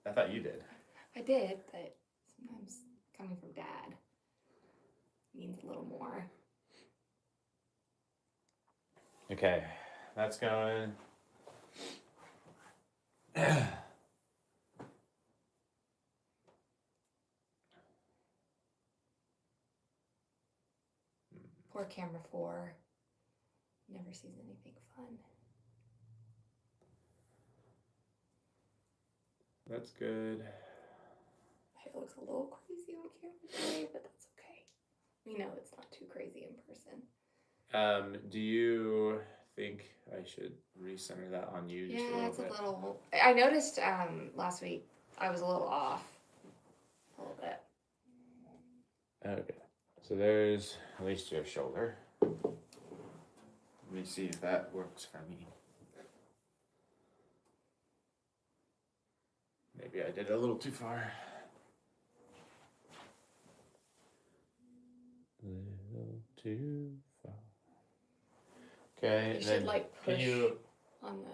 I thought you did. I did, but sometimes coming from Dad means a little more. Okay, that's going. Poor camera 4. Never sees anything fun. That's good. My hair looks a little crazy on camera today, but that's okay. We know it's not too crazy in person. Do you think I should recenter that on you just a little it's bit? a little. I noticed last week I was a little off. A little bit. Okay. So there's at least your shoulder. Let me see if that works for me. Maybe I did it a little too far. A little too far. Okay. You should like push can you, on the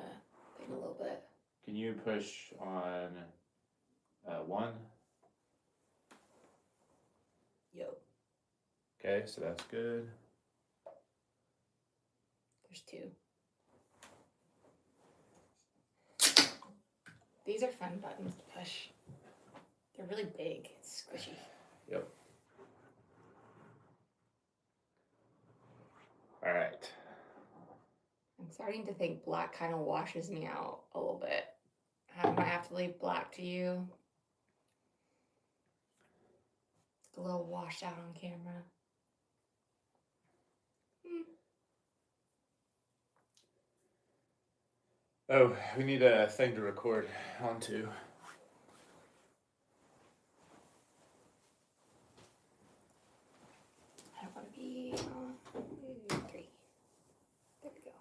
thing a little bit. Can you push on 1? Yo. Okay, so that's good. There's 2. These are fun buttons to push. They're really big. It's squishy. Yep. All right. I'm starting to think black kind of washes me out a little bit. I might have to leave black to you. It's a little washed out on camera. Oh, we need a thing to record onto. I don't want to be on 3. There we go.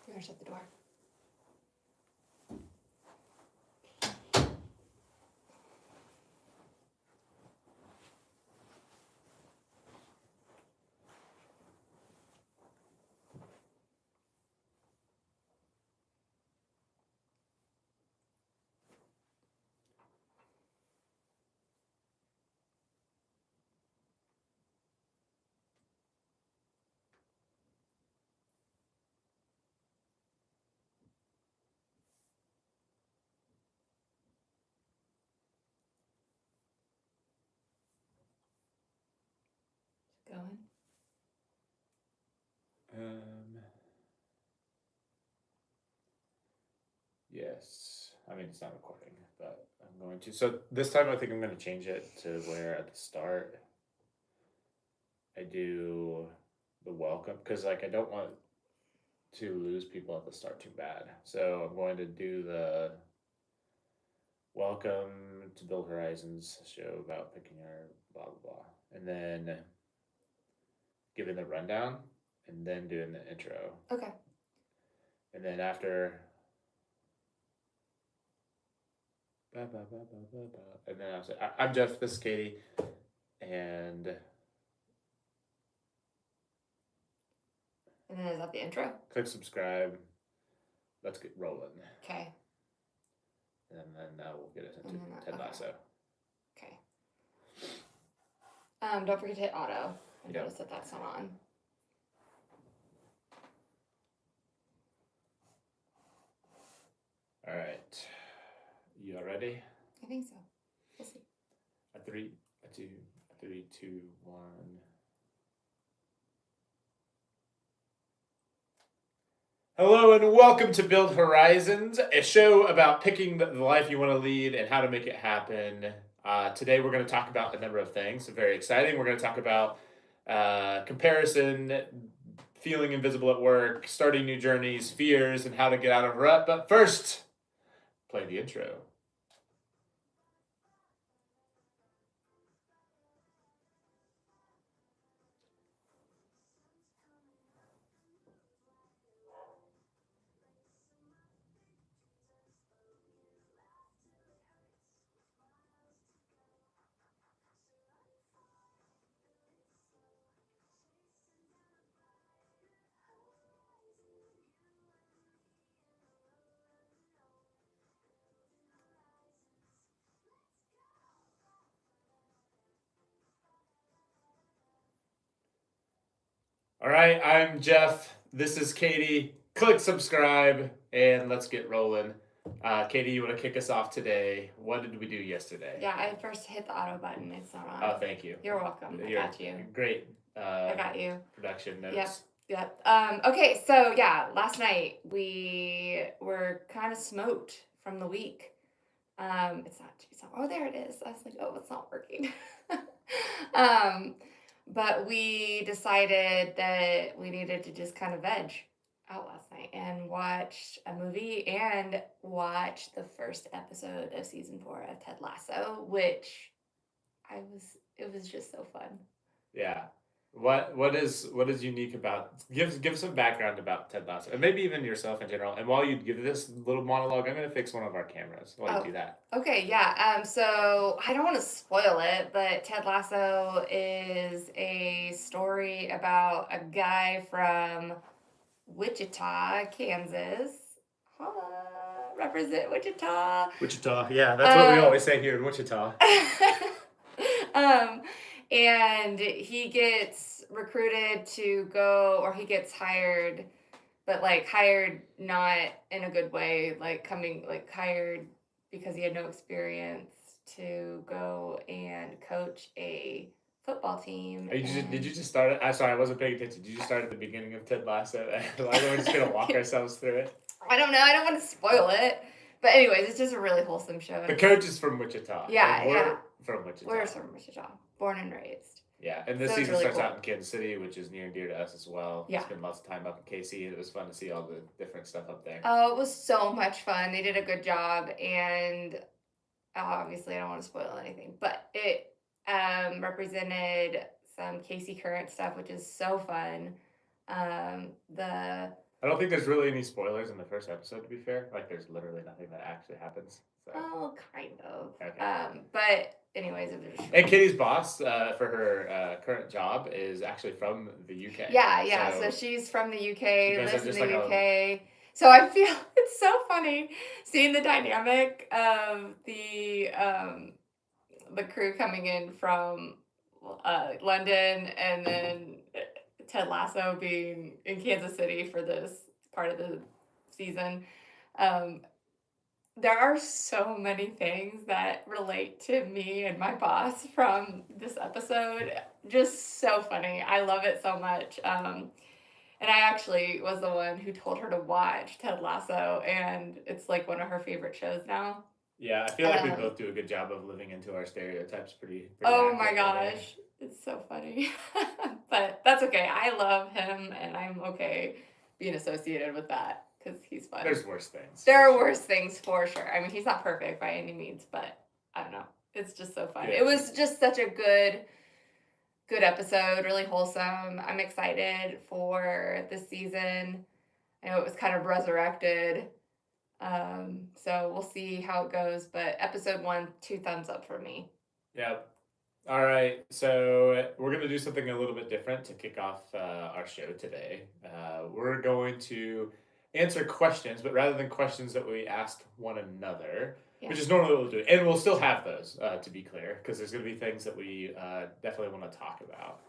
You're gonna shut the door. Going. Yes. I mean, it's not recording, but I'm going to. So this time I think I'm going to change it to where at the start I do the welcome, because like I don't want to lose people at the start too bad. So I'm going to do the welcome to Build Horizons show about picking our blah blah blah, and then giving the rundown, and then doing the intro. Okay. And then after, and then I'll say, I'm Jeff, this is Katie, and then is that the intro? click subscribe. Let's get rolling. Okay. And then we'll get us into Ted Lasso. Okay. Don't forget to hit auto. I'm going to set that sun on. All right. You all ready? I think so. We'll see. A 3, a 2, a 3, 2, 1. Hello and welcome to Build Horizons, a show about picking the life you want to lead and how to make it happen. Today we're going to talk about a number of things. Very exciting. We're going to talk about comparison, feeling invisible at work, starting new journeys, fears, and how to get out of a rut. But first, play the intro. All right, I'm Jeff. This is Katie. Click subscribe and let's get rolling. Katie, you want to kick us off today? What did we do yesterday? Yeah, I first hit the auto button. It's not on. Oh, thank you. You're welcome. I got you. Great. I got you. Production notes. Yep. Okay, so yeah, last night we were kind of smoked from the week. It's not. Oh, there it is. I was like, oh, it's not working. But we decided that we needed to just kind of veg out last night and watch a movie and watch the first episode of season 4 of Ted Lasso, which it was just so fun. Yeah. What is unique about give some background about Ted Lasso and maybe even yourself in general. And while you give this little monologue, I'm gonna fix one of our cameras while you do that. Okay, yeah. So I don't want to spoil it, but Ted Lasso is a story about a guy from Wichita, Kansas. Represent Wichita. Wichita, yeah, that's what we always say here in Wichita. And he gets recruited to go, or he gets hired, but like hired not in a good way, like hired because he had no experience to go and coach a football team. Did you just start it? I'm sorry, I wasn't paying attention. Did you just start at the beginning of Ted Lasso? Like we're just gonna walk ourselves through it. I don't know. I don't want to spoil it. But anyways, it's just a really wholesome show. The coach is from Wichita. Yeah, we're from Wichita. We're from Wichita, born and raised. Yeah, and this season really starts out in Kansas City, which is near and dear to us as well. Yeah. Spent lots of time up in KC, and it was fun to see all the different stuff up there. Oh, it was so much fun. They did a good job, and obviously I don't want to spoil anything, but it represented some KC current stuff, which is so fun. I don't think there's really any spoilers in the first episode, to be fair. Like, there's literally nothing that actually happens. So. Oh, kind of. Okay. But anyways, and Kitty's boss for her current job is actually from the UK. Yeah. So she's from the UK, lives in the UK. So I feel it's so funny seeing the dynamic of the crew coming in from London, and then Ted Lasso being in Kansas City for this part of the season. There are so many things that relate to me and my boss from this episode. Just so funny. I love it so much. And I actually was the one who told her to watch Ted Lasso, and it's like one of her favorite shows now. Yeah, I feel like we both do a good job of living into our stereotypes pretty oh my gosh. It's so funny. But that's okay. I love him, and I'm okay being associated with that because he's fun. There's worse things. There are worse things for sure. I mean, he's not perfect by any means, but I don't know. It's just so fun. Yeah. It was just such a good episode, really wholesome. I'm excited for this season. I know it was kind of resurrected. So we'll see how it goes, but episode 1, 2 thumbs up for me. Yeah. All right, so we're going to do something a little bit different to kick off our show today. We're going to answer questions, but rather than questions that we asked one another, which is normally what we'll do, and we'll still have those, to be clear, because there's going to be things that we definitely want to talk about.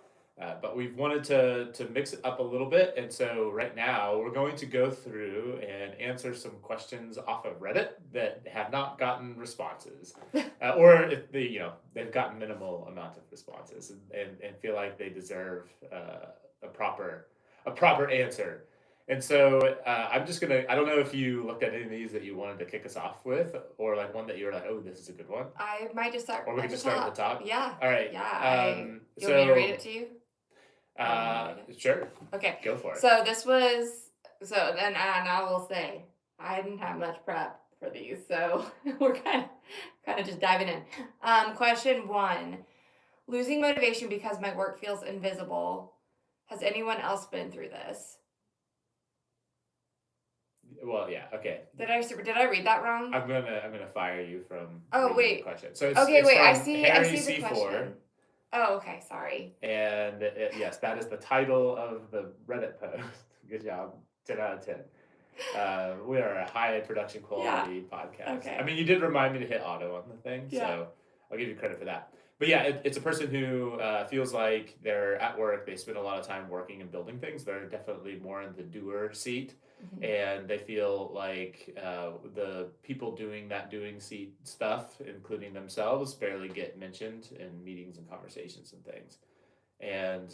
But we've wanted to mix it up a little bit, and so right now we're going to go through and answer some questions off of Reddit that have not gotten responses, or if they've gotten minimal amount of responses, and feel like they deserve a proper answer. And so I'm just gonna. I don't know if you looked at any of these that you wanted to kick us off with, or like one that you were like, "Oh, this is a good one." I might just start. Or we can just start at the top. Yeah. All right. Yeah. You want me to read it to you? Sure. Okay. Go for it. So this was and I will say I didn't have much prep for these, so we're kind of just diving in. Question one: losing motivation because my work feels invisible. Has anyone else been through this? Well, yeah, okay. Did I read that wrong? I'm gonna fire you from Oh reading the wait. question. So Okay, it's wait. I from see. I Harry see the C4, question. Oh, okay. Sorry. and yes, that is the title of the Reddit post. Good job, 10 out of 10. We are a high production Yeah. quality podcast. I Okay. mean, you did remind me to hit auto on the thing, Yeah. so I'll give you credit for that. But yeah, it's a person who feels like they're at work, they spend a lot of time working and building things. They're definitely more in the doer seat, Mhm. and they feel like the people doing that doing seat stuff, including themselves, barely get mentioned in meetings and conversations and things. And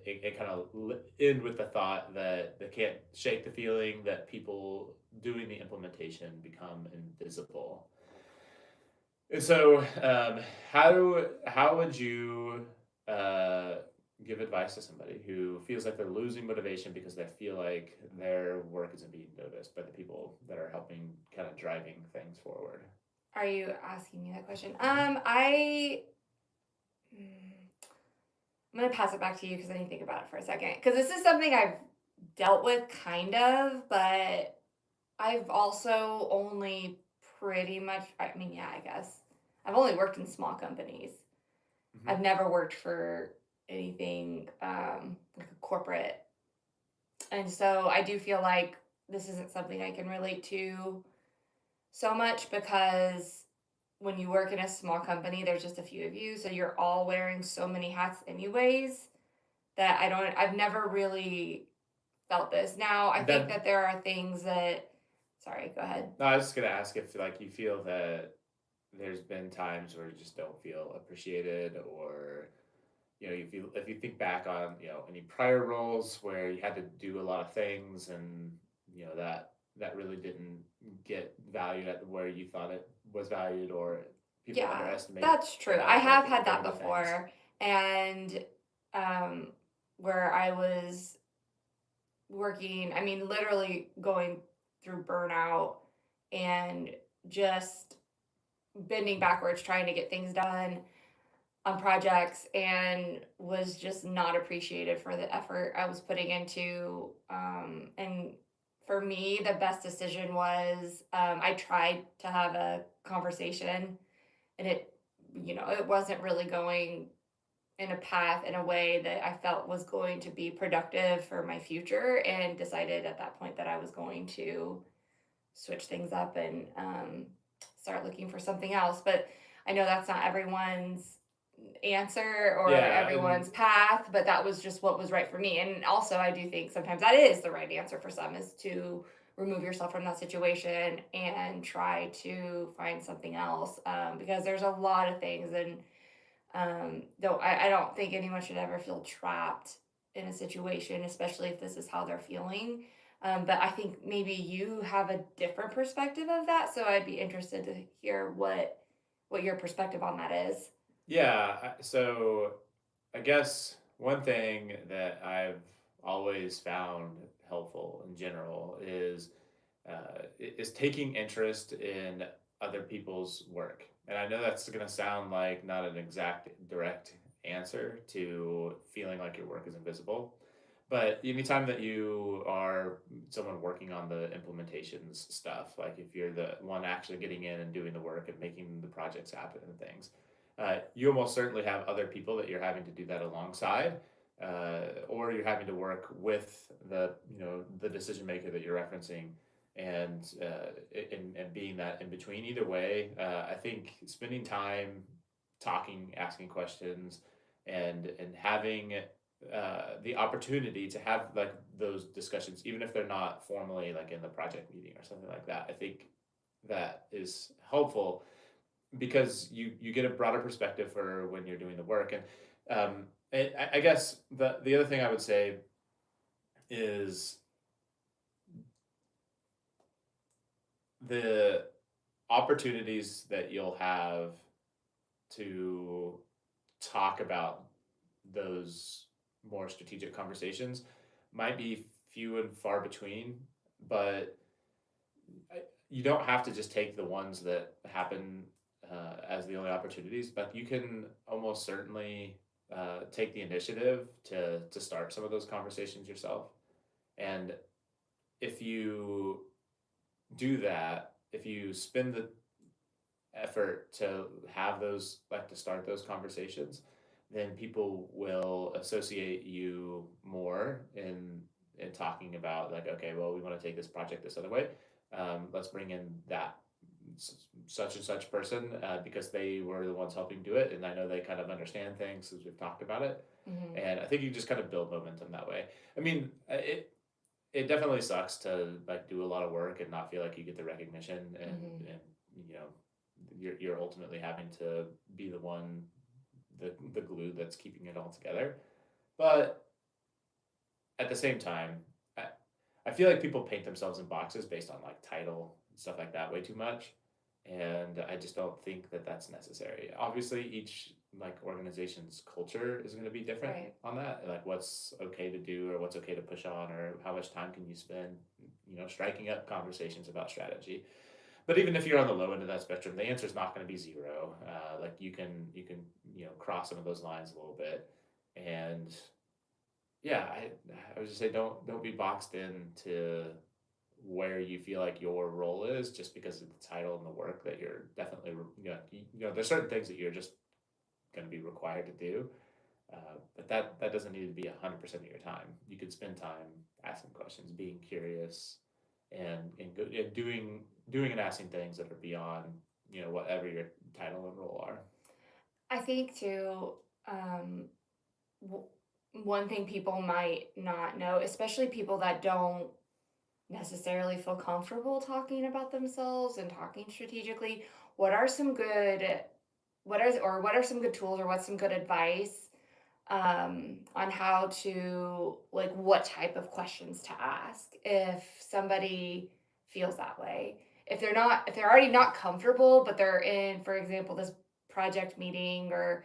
it kind of end with the thought that they can't shake the feeling that people doing the implementation become invisible. And so, how would you uh, give advice to somebody who feels like they're losing motivation because they feel like their work isn't being noticed by the people that are helping, kind of driving things forward? Are you asking me that question? Mhm. I'm gonna pass it back to you because I need to think about it for a second. Because this is something I've dealt with kind of, but I've also only pretty much, I mean, yeah, I guess. I've only worked in small companies. Mhm. I've never worked for anything like a corporate. And so I do feel like this isn't something I can relate to so much because when you work in a small company, there's just a few of you. So you're all wearing so many hats, anyways, that I've never really felt this. Now, I think That that there are things that, sorry, go ahead. No, I was just gonna ask if like you feel that there's been times where you just don't feel appreciated, or if you think back on any prior roles where you had to do a lot of things, and that really didn't get valued at where you thought it was valued, or people Yeah, underestimate that's the true. I amount of work have that you had put that into things. before. And um, where I was working, I mean, literally going through burnout and just bending backwards trying to get things done on projects and was just not appreciated for the effort I was putting into. And for me, the best decision was I tried to have a conversation and it wasn't really going in a path in a way that I felt was going to be productive for my future, and decided at that point that I was going to switch things up and start looking for something else. But I know that's not everyone's answer or Yeah, and everyone's path, but that was just what was right for me. And also, I do think sometimes that is the right answer for some, is to remove yourself from that situation and try to find something else, because there's a lot of things. And though I don't think anyone should ever feel trapped in a situation, especially if this is how they're feeling. But I think maybe you have a different perspective of that, so I'd be interested to hear what your perspective on that is. yeah, so I guess one thing that I've always found helpful in general is taking interest in other people's work. And I know that's going to sound like not an exact direct answer to feeling like your work is invisible. But anytime that you are someone working on the implementations stuff, like if you're the one actually getting in and doing the work and making the projects happen and things, you almost certainly have other people that you're having to do that alongside, or you're having to work with the decision maker that you're referencing, and and being that in between. Either way, I think spending time talking, asking questions, and having the opportunity to have like those discussions, even if they're not formally like in the project meeting or something like that, I think that is helpful because you get a broader perspective for when you're doing the work. And I guess the other thing I would say is the opportunities that you'll have to talk about those more strategic conversations might be few and far between, but you don't have to just take the ones that happen as the only opportunities, but you can almost certainly take the initiative to start some of those conversations yourself. And if you do that, if you spend the effort to have those, like to start those conversations, then people will associate you more in talking about like, okay, well, we want to take this project this other way. Let's bring in that such and such person because they were the ones helping do it, and I know they kind of understand things as we've talked about it. Hmm. And I think you just kind of build momentum that way. I mean, it definitely sucks to like do a lot of work and not feel like you get the recognition, Hmm. and you know you're ultimately having to be the one, the glue that's keeping it all together. But at the same time, I, I feel like people paint themselves in boxes based on like title and stuff like that way too much, and I just don't think that that's necessary. Obviously, each like organization's culture is going to be different Right. on that, like what's okay to do or what's okay to push on or how much time can you spend, striking up conversations about strategy. But even if you're on the low end of that spectrum, the answer is not going to be zero. Like you can cross some of those lines a little bit, and yeah, I would just say don't be boxed into where you feel like your role is just because of the title and the work that you're definitely there's certain things that you're just going to be required to do, but that doesn't need to be 100% of your time. You could spend time asking questions, being curious, and doing and asking things that are beyond whatever your title and role are. I think too, um, w- one thing people might not know, especially people that don't necessarily feel comfortable talking about themselves and talking strategically, what are some good, what are some good tools or what's some good advice on how to, like, what type of questions to ask if somebody feels that way. If they're already not comfortable, but they're in, for example, this project meeting or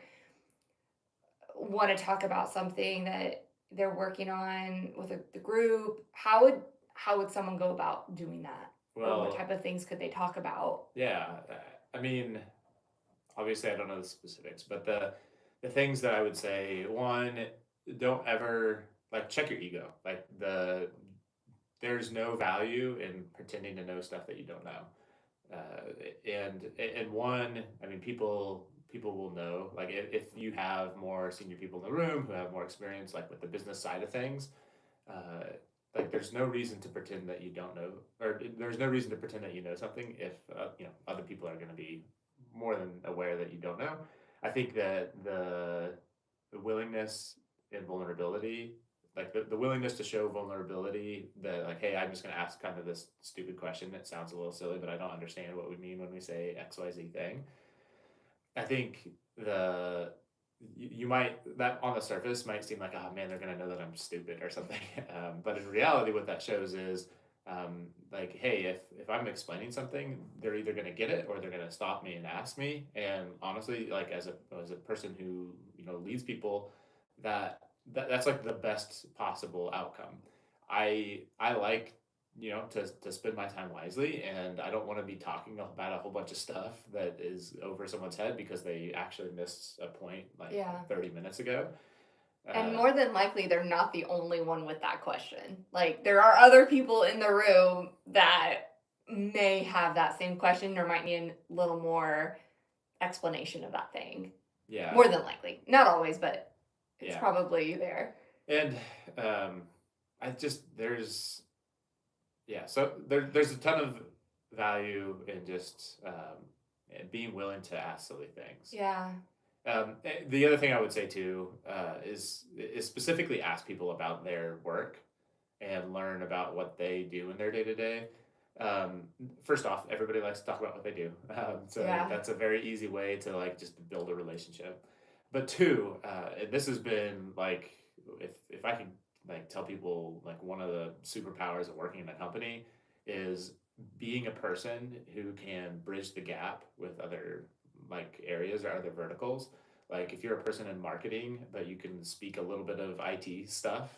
want to talk about something that they're working on with the group, how would someone go about doing that? Or what Well, type of things could they talk about? yeah, I mean, obviously I don't know the specifics, but the things that I would say, one, don't ever like check your ego. Like there's no value in pretending to know stuff that you don't know. And one, I mean, people will know. Like if you have more senior people in the room who have more experience, like with the business side of things, uh, like there's no reason to pretend that you don't know, or there's no reason to pretend that you know something if other people are going to be more than aware that you don't know. I think that the willingness and vulnerability, like the willingness to show vulnerability, that like, hey, I'm just going to ask kind of this stupid question that sounds a little silly, but I don't understand what we mean when we say XYZ thing. I think you might, that on the surface might seem like, oh man, they're gonna know that I'm stupid or something. But in reality, what that shows is like, hey, if I'm explaining something, they're either gonna get it or they're gonna stop me and ask me. And honestly, like as a person who leads people, that that's like the best possible outcome. I like to spend my time wisely, and I don't want to be talking about a whole bunch of stuff that is over someone's head because they actually missed a point like Yeah. 30 minutes ago. And uh, more than likely, they're not the only one with that question. Like, there are other people in the room that may have that same question or might need a little more explanation of that thing. yeah, More than likely. Not always, but it's yeah. probably there. And I just so there's a ton of value in just being willing to ask silly things. Yeah. The other thing I would say too is specifically ask people about their work and learn about what they do in their day to day. First off, everybody likes to talk about what they do, so Yeah. that's a very easy way to like just build a relationship. But two, and this has been like, if I can like tell people like one of the superpowers of working in a company is being a person who can bridge the gap with other like areas or other verticals. Like if you're a person in marketing, but you can speak a little bit of IT stuff,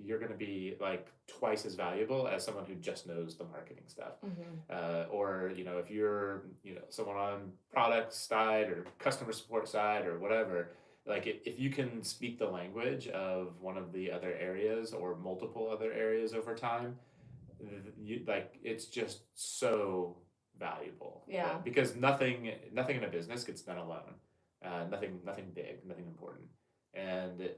you're going to be like twice as valuable as someone who just knows the marketing stuff. Hmm. Or if you're someone on product side or customer support side or whatever, like if you can speak the language of one of the other areas or multiple other areas over time, like it's just so valuable. Yeah. Because nothing in a business gets done alone. Nothing big, nothing important. And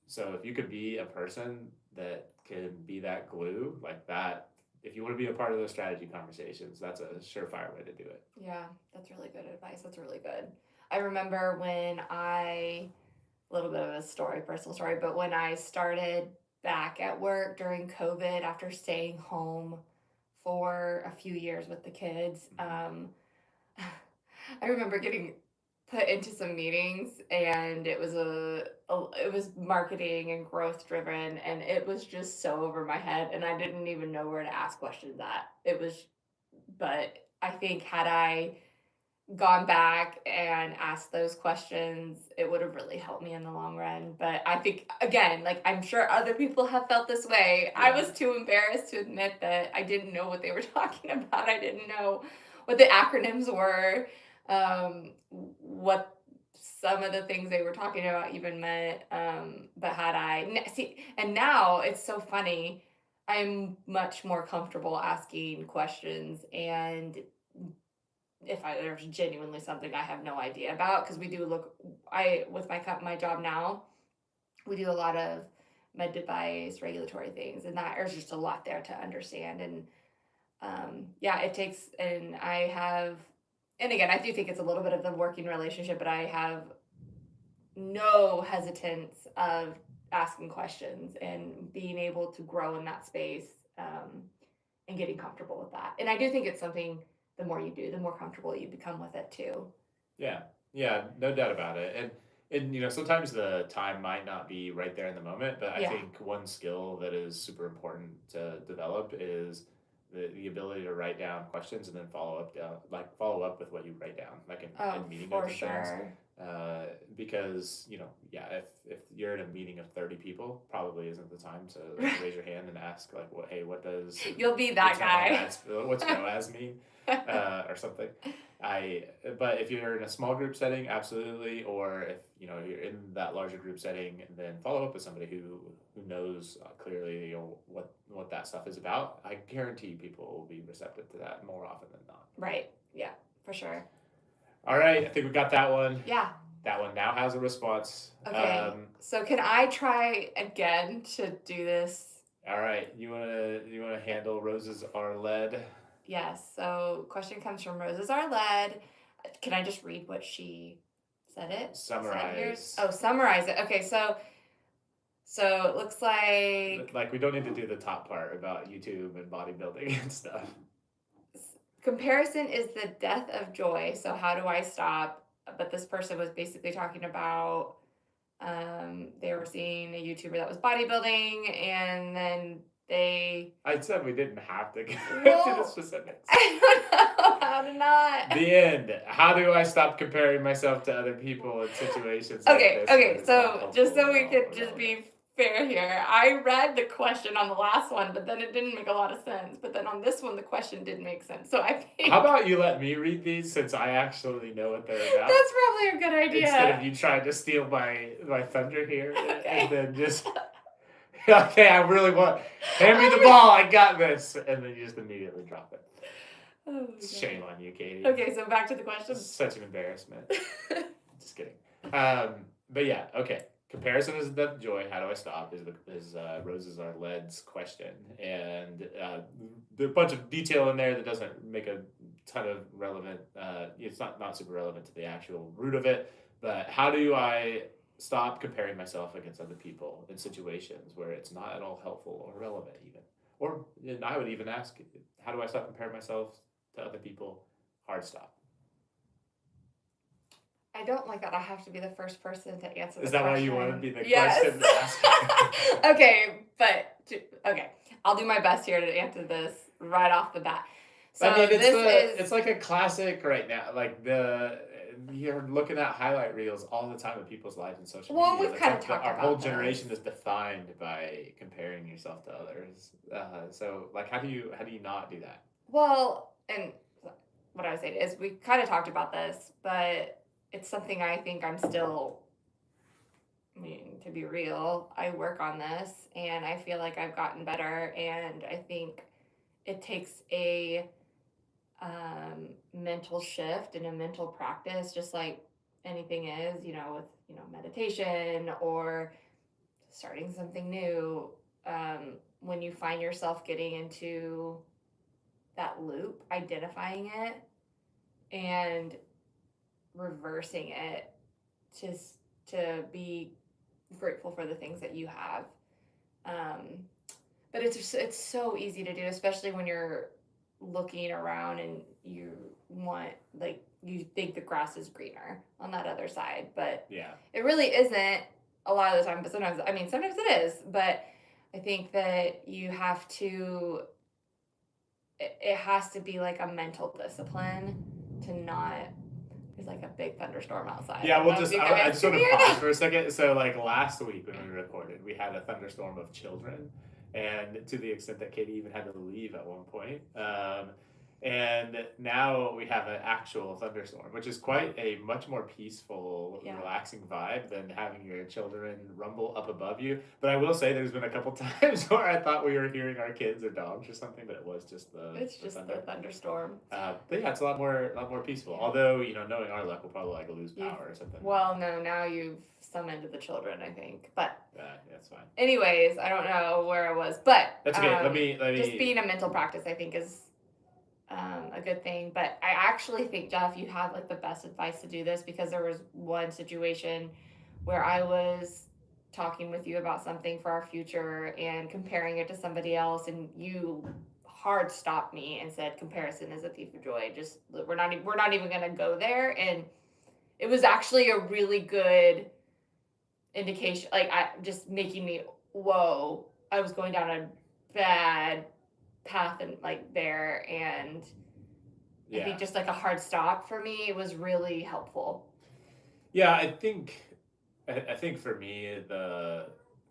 so if you could be a person that can be that glue like that, if you want to be a part of those strategy conversations, that's a surefire way to do it. Yeah, that's really good advice. That's really good. I remember a little bit of a story, personal story, but when I started back at work during COVID after staying home for a few years with the kids, I remember getting put into some meetings, and it was it was marketing and growth driven, and it was just so over my head, and I didn't even know where to ask questions at. It was, but I think had I gone back and asked those questions, it would have really helped me in the long run. But I think, again, like I'm sure other people have felt this way. I Yeah. was too embarrassed to admit that I didn't know what they were talking about. I didn't know what the acronyms were, what some of the things they were talking about even meant. But had see, and now it's so funny. I'm much more comfortable asking questions, and if there's genuinely something I have no idea about, because we do look, I with my job now, we do a lot of med device regulatory things, and there's just a lot there to understand. And yeah, it takes, and I have, and again, I do think it's a little bit of the working relationship, but I have no hesitance of asking questions and being able to grow in that space, and getting comfortable with that. And I do think it's something, the more you do, the more comfortable you become with it too. Yeah, yeah, no doubt about it. And sometimes the time might not be right there in the moment, but I Yeah. think one skill that is super important to develop is the ability to write down questions and then follow up with what you write down, like Oh, in meeting for notes and things. sure. Because yeah, if you're in a meeting of 30 people, probably isn't the time to like, raise your hand and ask like, what does You'll be that guy. what's ROAS mean, or something. But if you're in a small group setting, absolutely, or if you're in that larger group setting, then follow up with somebody who knows clearly what that stuff is about. I guarantee people will be receptive to that more often than not. Right. Yeah, for sure. All right, I think we got that one. Yeah. That one now has a response. Okay. So can I try again to do this? All right, you wanna handle roses are lead? Yes. So question comes from Roses Are Led. Can I just read what she said it? Said here? Summarize. Oh, summarize it. Okay, so it looks like We don't need to do the top part about YouTube and bodybuilding and stuff. comparison is the death of joy. So how do I stop? But this person was basically talking about they were seeing a YouTuber that was bodybuilding, and then I said we didn't have to get Well, to the specifics. I don't know how to not. The end. How do I stop comparing myself to other people in situations like Okay, this? okay. So just so we could just be fair here, I read the question on the last one, but then it didn't make a lot of sense. But then on this one, the question did make sense. So I think How about you let me read these since I actually know what they're about? that's probably a good idea. Instead of you trying to steal my thunder here, and then just okay, I really want hand me the ball, I got this, and then you just immediately drop it. Oh, Shame on you, Katie. Okay, so back to the question. Such an embarrassment. Just kidding. But yeah, okay. Comparison is the death of joy. How do I stop? Is Roses Are Lead's question, and there's a bunch of detail in there that doesn't make a ton of relevant. It's not super relevant to the actual root of it. But how do I stop comparing myself against other people in situations where it's not at all helpful or relevant, even? Or and I would even ask, how do I stop comparing myself to other people? Hard stop. I don't like that I have to be the first person to answer. Is that why you want to be the Yes. question asker? Okay, okay. I'll do my best here to answer this right off the bat. I mean, So this it's is like a classic right now. Like you're looking at highlight reels all the time of people's lives in social well, media. we've That's kind of like talked our whole about generation this. is defined by comparing yourself to others. So like, how do you not do that? Well, and what I was saying is we kind of talked about this, but it's something I think I'm still. I mean, to be real, I work on this, and I feel like I've gotten better, and I think it takes a mental shift and a mental practice, just like anything is, with meditation or starting something new. When you find yourself getting into that loop, identifying it and reversing it to to be grateful for the things that you have. Um, but it's so easy to do, especially when you're looking around and you want like you think the grass is greener on that other side, but Yeah. it really isn't a lot of the time. But sometimes it is. But I think that you have to. It has to be like a mental discipline to not. There's like a big thunderstorm outside. I Yeah, don't we'll know if just, you I guys just can want to hear pause that. for a second. So, like last week when we recorded, we had a thunderstorm of children, and to the extent that Katie even had to leave at one point. And now we have an actual thunderstorm, which is quite a much more peaceful, Yeah. relaxing vibe than having your children rumble up above you. But I will say there's been a couple times where I thought we were hearing our kids or dogs or something, but it was just It's the just the thunder. thunderstorm. But yeah, it's a lot more peaceful. Yeah. Although, knowing our luck, we'll probably like lose You've, power or something. well, no, now you've summoned the children, I think. But That's fine. anyways, I don't know where I was, but That's okay. Let me just being a mental practice, I think, is a good thing. But I actually think, Jeff, you have like the best advice to do this, because there was one situation where I was talking with you about something for our future and comparing it to somebody else, and you hard stopped me and said comparison is a thief of joy. Just we're not even going to go there. And it was actually a really good indication, like I just making me, whoa, I was going down a bad path and like there. And I think just like a hard stop for me, it was really helpful. Yeah, I think for me the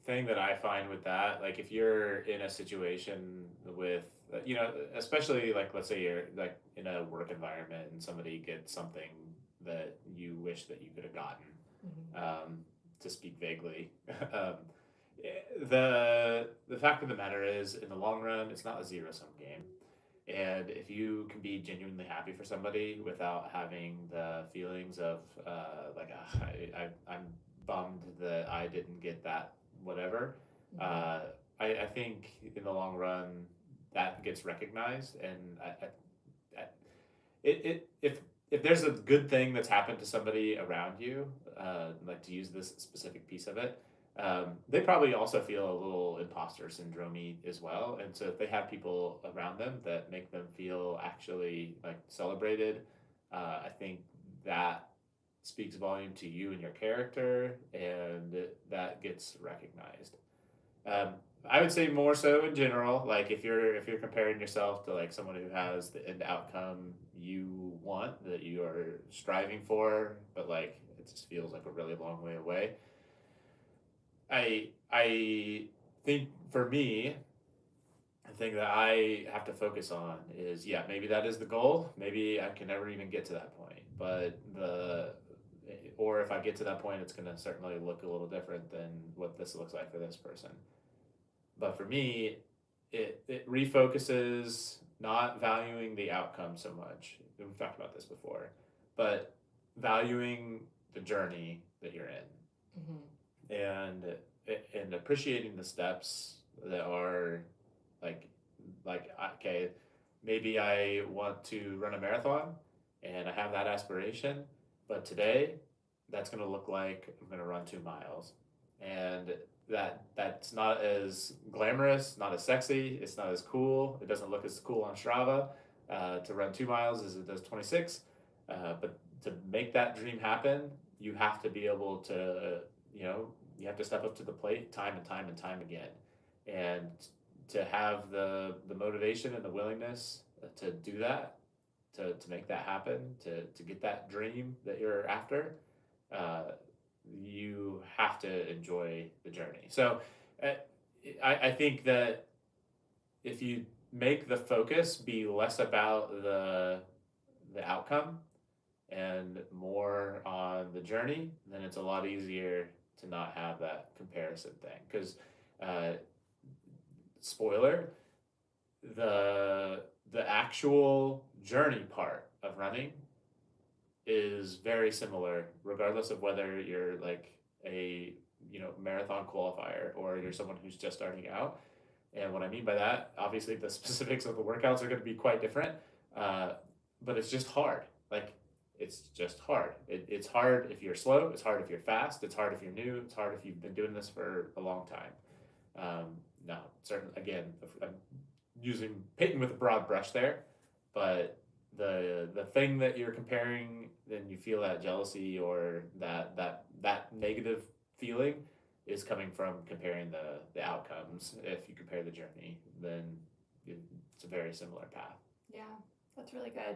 thing that I find with that, like if you're in a situation with especially like let's say you're like in a work environment and somebody gets something that you wish that you could have gotten, to speak vaguely. um, the fact of the matter is, in the long run, it's not a zero sum game. And if you can be genuinely happy for somebody without having the feelings of like I'm bummed that I didn't get that whatever, I think in the long run that gets recognized, and if there's a good thing that's happened to somebody around you, like to use this specific piece of it, they probably also feel a little imposter syndromey as well. And so if they have people around them that make them feel actually like celebrated, I think that speaks volume to you and your character, and that gets recognized. Um, I would say more so in general, like if you're comparing yourself to like someone who has the end outcome you want, that you are striving for, but like it just feels like a really long way away. I think for me, the thing that I have to focus on is, yeah, maybe that is the goal. Maybe I can never even get to that point, but or if I get to that point, it's going to certainly look a little different than what this looks like for this person. But for me, it refocuses not valuing the outcome so much. We've talked about this before, but valuing the journey that you're in, and appreciating the steps that are like okay, maybe I want to run a marathon and I have that aspiration, but today that's going to look like I'm going to run 2 miles, and that's not as glamorous, not as sexy, it's not as cool. It doesn't look as cool on Strava to run 2 miles as it does 26. But to make that dream happen, you have to be able to, you have to step up to the plate time and time and time again, and to have the motivation and the willingness to do that, to make that happen, to get that dream that you're after, uh, you have to enjoy the journey. So uh, I think that if you make the focus be less about the outcome and more on the journey, then it's a lot easier to not have that comparison thing. Because, uh, spoiler, the actual journey part of running is very similar, regardless of whether you're like a marathon qualifier or you're someone who's just starting out. And what I mean by that, obviously, the specifics of the workouts are going to be quite different, uh, but it's just hard. Like, it's just hard. It's hard if you're slow. It's hard if you're fast. It's hard if you're new. It's hard if you've been doing this for a long time. No, certainly, again, I'm painting with a broad brush there, but the thing that you're comparing, then you feel that jealousy or that negative feeling is coming from comparing the outcomes. If you compare the journey, then it's a very similar path. Yeah, that's really good.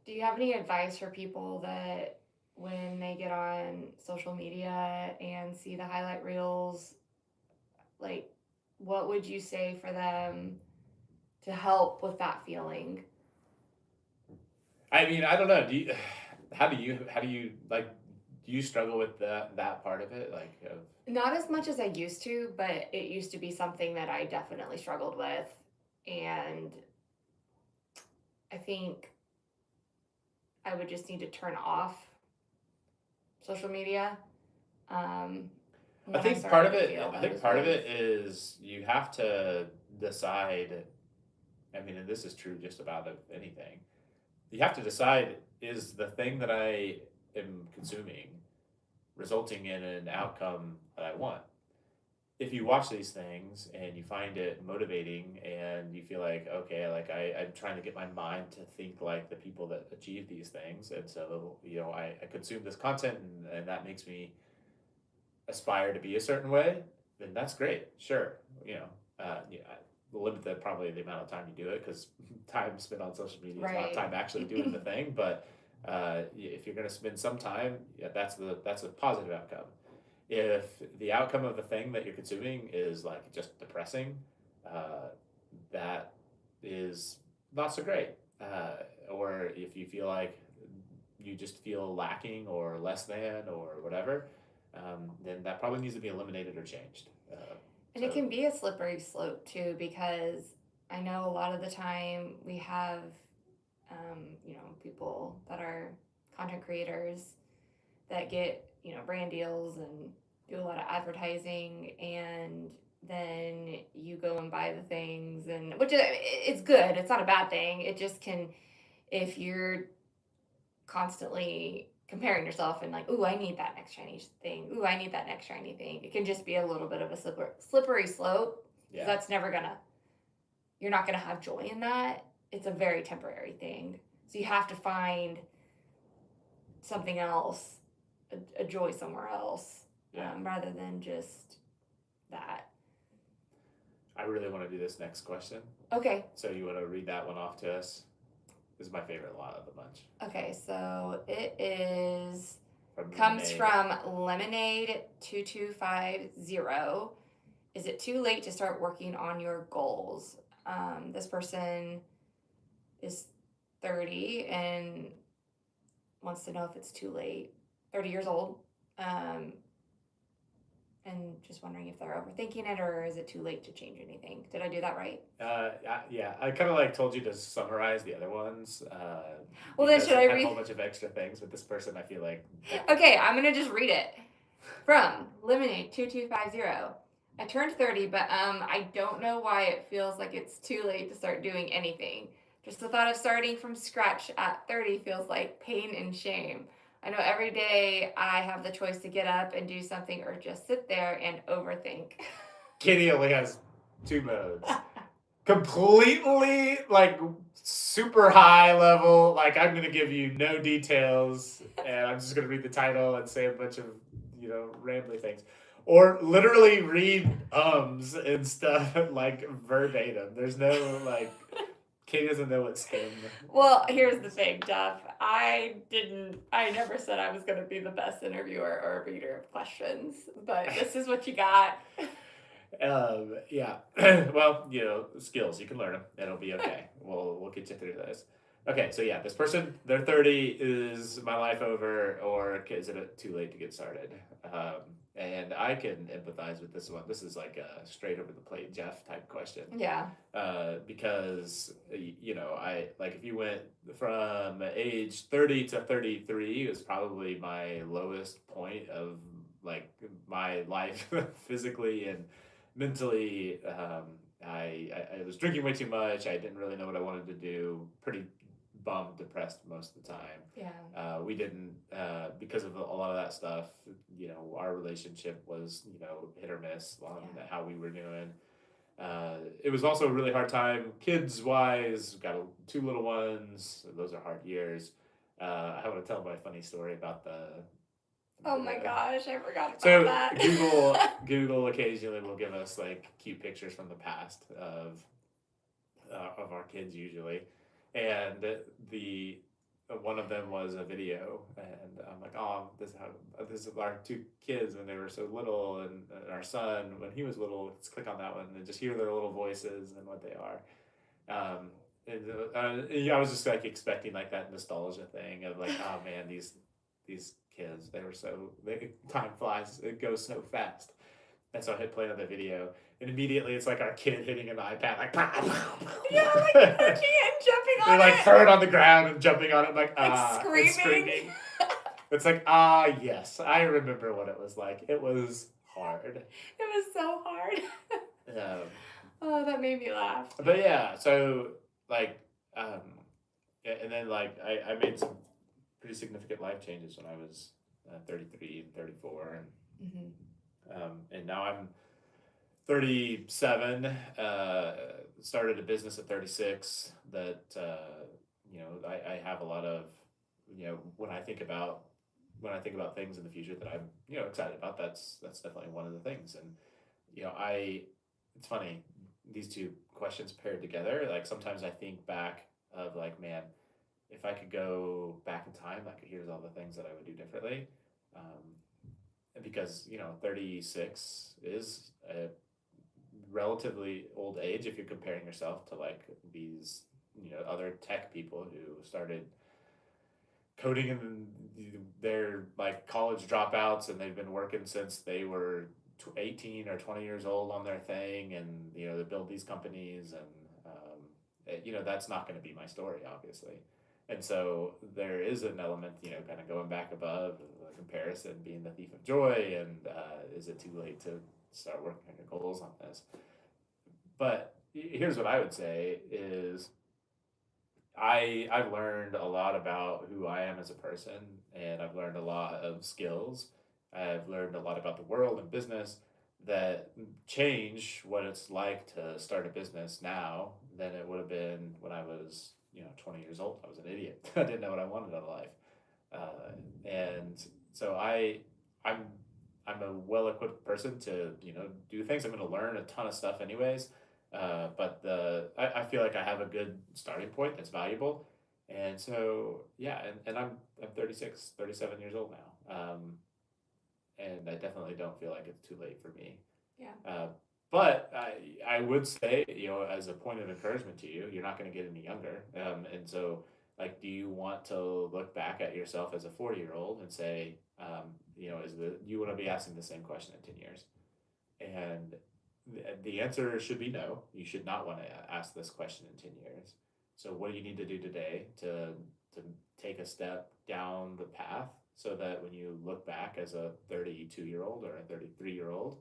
Do you have any advice for people that when they get on social media and see the highlight reels, like what would you say for them to help with that feeling? I mean, I don't know. How do you like? Do you struggle with that part of it? Like, Not as much as I used to, but it used to be something that I definitely struggled with. And I think I would just need to turn off social media. Um, I when think part started of to it. feel I think those part of ways. it is you have to decide. I mean, and this is true just about of anything. You have to decide: is the thing that I am consuming resulting in an outcome that I want? If you watch these things and you find it motivating and you feel like, okay, like I'm trying to get my mind to think like the people that achieve these things, and so I consume this content, and that makes me aspire to be a certain way, then that's great. Sure, yeah, limit probably the amount of time you do it, because time spent on social media is not Right. time actually doing the thing. But if you're going to spend some time, yeah, that's a positive outcome. If the outcome of the thing that you're consuming is like just depressing, uh, that is not so great. Or if you feel like you just feel lacking or less than or whatever, then that probably needs to be eliminated or changed. And it So can be a slippery slope too, because I know a lot of the time we have, people that are content creators that get, brand deals and do a lot of advertising, and then you go and buy the things, and which it's good. It's not a bad thing. It just can, if you're constantly comparing yourself and like, ooh, I need that next shiny thing. Ooh, I need that next shiny thing. It can just be a little bit of a slippery slope, because yeah, that's never gonna. You're not gonna have joy in that. It's a very temporary thing. So you have to find something else, a joy somewhere else, yeah. rather than just that. I really want to do this next question. Okay. So you want to read that one off to us? This is my favorite lot of the bunch. Okay, so it is Comes from Lemonade2250. Is it too late to start working on your goals? This person is 30 and wants to know if it's too late. 30 years old. And just wondering if they're overthinking it, or is it too late to change anything? Did I do that right? Yeah, I kind of like told you to summarize the other ones. Well, then should I had a read? whole bunch of extra things with this person? I feel like. Okay, I'm gonna just read it. From Lemonade2250. I turned 30, but I don't know why it feels like it's too late to start doing anything. Just the thought of starting from scratch at 30 feels like pain and shame. I know every day I have the choice to get up and do something or just sit there and overthink. Kitty only has 2 modes. Completely like super high level. Like, I'm gonna give you no details, and I'm just gonna read the title and say a bunch of rambly things, or literally read and stuff like verbatim. There's no like Kate doesn't know what skim Well, here's the means. thing, Jeff. I never said I was going to be the best interviewer or reader of questions, but this is what you got. Yeah. Well, skills, you can learn them. It'll be okay. We'll get you through this. Okay, so yeah, this person, they're 30. Is my life over, or is it too late to get started? And I can empathize with this one. This is like a straight over the plate Jeff type question. Yeah. Because I like, if you went from age 30 to 33, is probably my lowest point of like my life physically and mentally. I was drinking way too much. I didn't really know what I wanted to do. Pretty bummed, depressed most of the time. Yeah. We didn't, because of a lot of that stuff. Our relationship was hit or miss on how we were doing. It was also a really hard time kids wise. Got two little ones. Those are hard years. I want to tell my funny story about the. Oh my gosh, I forgot about So that. Google occasionally will give us like cute pictures from the past of our kids usually, and the one of them was a video, and I'm like, oh, this is our two kids when they were so little, and our son when he was little. Let's click on that one and just hear their little voices and what they are. I was just like expecting like that nostalgia thing of like, oh man, these kids, time flies, it goes so fast. And so I hit play on the video, and immediately it's like our kid hitting an iPad, like, pow, pow, pow. Yeah, like punching it and jumping on They're like it. throw it on the ground and jumping on it, like, Like screaming. It's like, yes, I remember what it was like. It was hard. It was so hard. Oh, that made me laugh. But yeah, so like, and then like I made some pretty significant life changes when I was 33 and 34, and now I'm 37. Started a business at 36 that I have a lot of when I think about things in the future that I'm excited about. That's definitely one of the things. And it's funny, these two questions paired together. Like sometimes I think back of like, man, if I could go back in time, like here's all the things that I would do differently. Because 36 is a relatively old age if you're comparing yourself to like these other tech people who started coding and they're like college dropouts and they've been working since they were 18 or 20 years old on their thing, and they build these companies, and that's not going to be my story, obviously. And so there is an element, kind of going back above the comparison being the thief of joy, and is it too late to start working on your goals on this? But here's what I would say is I've learned a lot about who I am as a person, and I've learned a lot of skills. I've learned a lot about the world and business that change what it's like to start a business now than it would have been when I was 20 years old. I was an idiot. I didn't know what I wanted out of life, and so I'm I'm a well equipped person to do things. I'm going to learn a ton of stuff anyways. But I feel like I have a good starting point that's valuable. And so, yeah, and I'm 36, 37 years old now. And I definitely don't feel like it's too late for me. Yeah. But I would say, as a point of encouragement to you, you're not going to get any younger. And so, like, do you want to look back at yourself as a 40-year-old and say, you want to be asking the same question in 10 years? And the answer should be no. You should not want to ask this question in 10 years. So what do you need to do today to take a step down the path so that when you look back as a 32-year-old or a 33-year-old,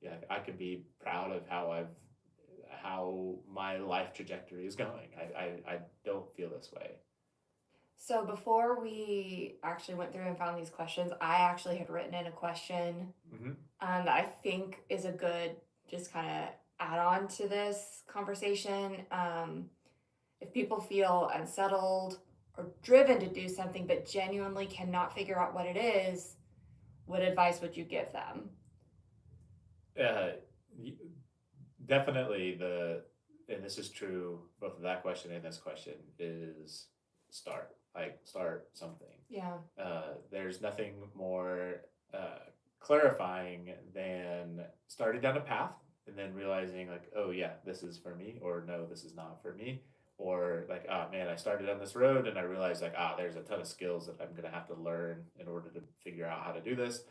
yeah, I can be proud of how my life trajectory is going. I don't feel this way. So before we actually went through and found these questions, I actually had written in a question that I think is a good just kind of add on to this conversation. If people feel unsettled or driven to do something but genuinely cannot figure out what it is, what advice would you give them? Definitely and this is true both of that question and this question, is start. Like, start something. Yeah. There's nothing more uh, clarifying than starting down a path and then realizing, like, oh, yeah, this is for me, or no, this is not for me. Or, like, oh man, I started on this road and I realized, like, there's a ton of skills that I'm going to have to learn in order to figure out how to do this.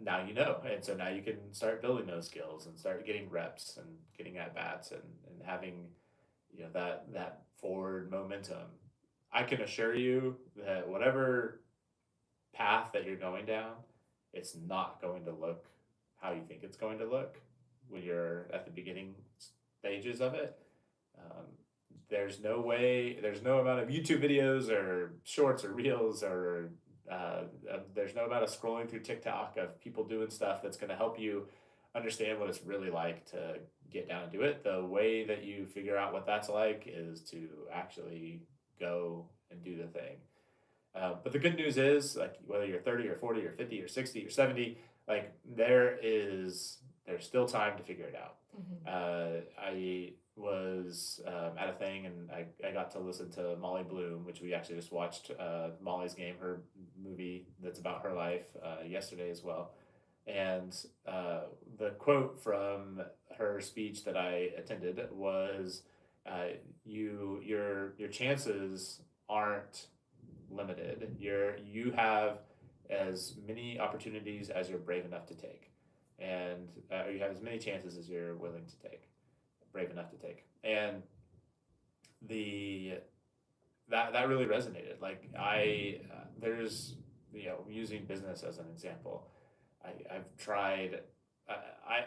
Now you know. And so now you can start building those skills and start getting reps and getting at bats and having, that forward momentum. I can assure you that whatever path that you're going down, it's not going to look how you think it's going to look when you're at the beginning stages of it. Um, there's no way, there's no amount of YouTube videos or shorts or reels or there's no amount of scrolling through TikTok of people doing stuff that's going to help you understand what it's really like to get down and do it. The way that you figure out what that's like is to actually go and do the thing. But the good news is, like, whether you're 30 or 40 or 50 or 60 or 70, like, there's still time to figure it out. I was at a thing and I got to listen to Molly Bloom, which we actually just watched Molly's Game, her movie that's about her life, yesterday as well. And the quote from her speech that I attended was, your chances aren't limited. You have as many opportunities as you're brave enough to take, and you have as many chances as you're willing to take, brave enough to take. And the that really resonated. Like, there's, using business as an example. I've tried.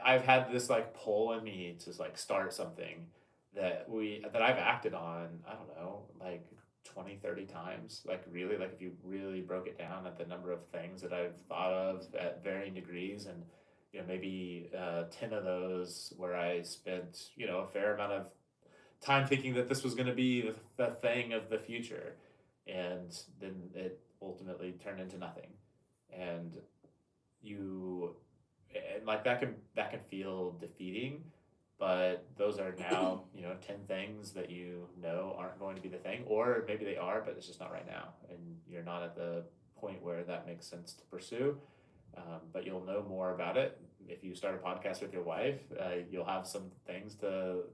I've had this, like, pull in me to, like, start something that I've acted on. I don't know, like 20, 30 times. Like, really, like, if you really broke it down at the number of things that I've thought of at varying degrees, and maybe 10 of those where I spent a fair amount of time thinking that this was going to be the thing of the future, and then it ultimately turned into nothing. And you and like that can feel defeating, but those are now 10 things that aren't going to be the thing, or maybe they are, but it's just not right now, and you're not at the point where that makes sense to pursue. But you'll know more about it if you start a podcast with your wife. You'll have some things to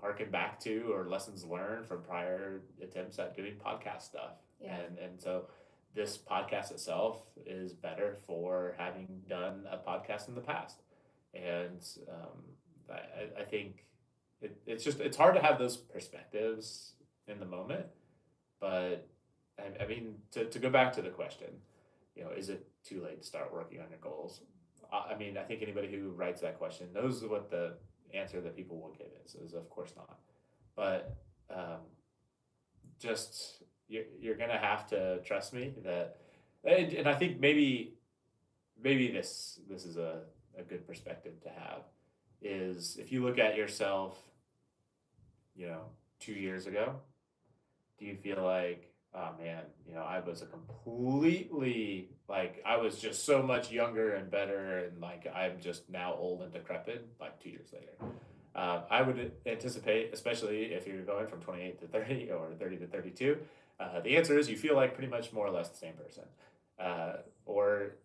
harken back to, or lessons learned from prior attempts at doing podcast stuff. Yeah. And so this podcast itself is better for having done a podcast in the past. And I think it's hard to have those perspectives in the moment. But I mean, to go back to the question, is it too late to start working on your goals? I mean, I think anybody who writes that question knows what the answer that people will give is of course not. But just you're gonna have to trust me that, and I think maybe this is a good perspective to have, is if you look at yourself, 2 years ago, do you feel like, oh man, I was a completely, like, I was just so much younger and better, and like I'm just now old and decrepit, like 2 years later? I would anticipate, especially if you're going from 28 to 30 or 30 to 32, the answer is you feel like pretty much more or less the same person. Or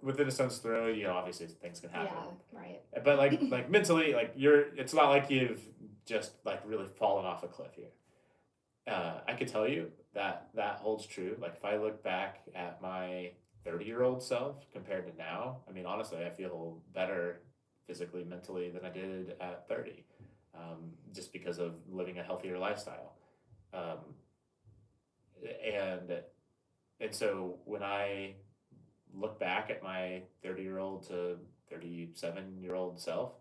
within a stone's throw, obviously things can happen. Yeah, right. But like mentally, like it's not like you've just like really fallen off a cliff here. I could tell you that holds true. Like, if I look back at my 30-year-old self compared to now, I mean, honestly, I feel better physically, mentally than I did at 30, just because of living a healthier lifestyle. Um, and and so when I look back at my 30-year-old to 37-year-old self,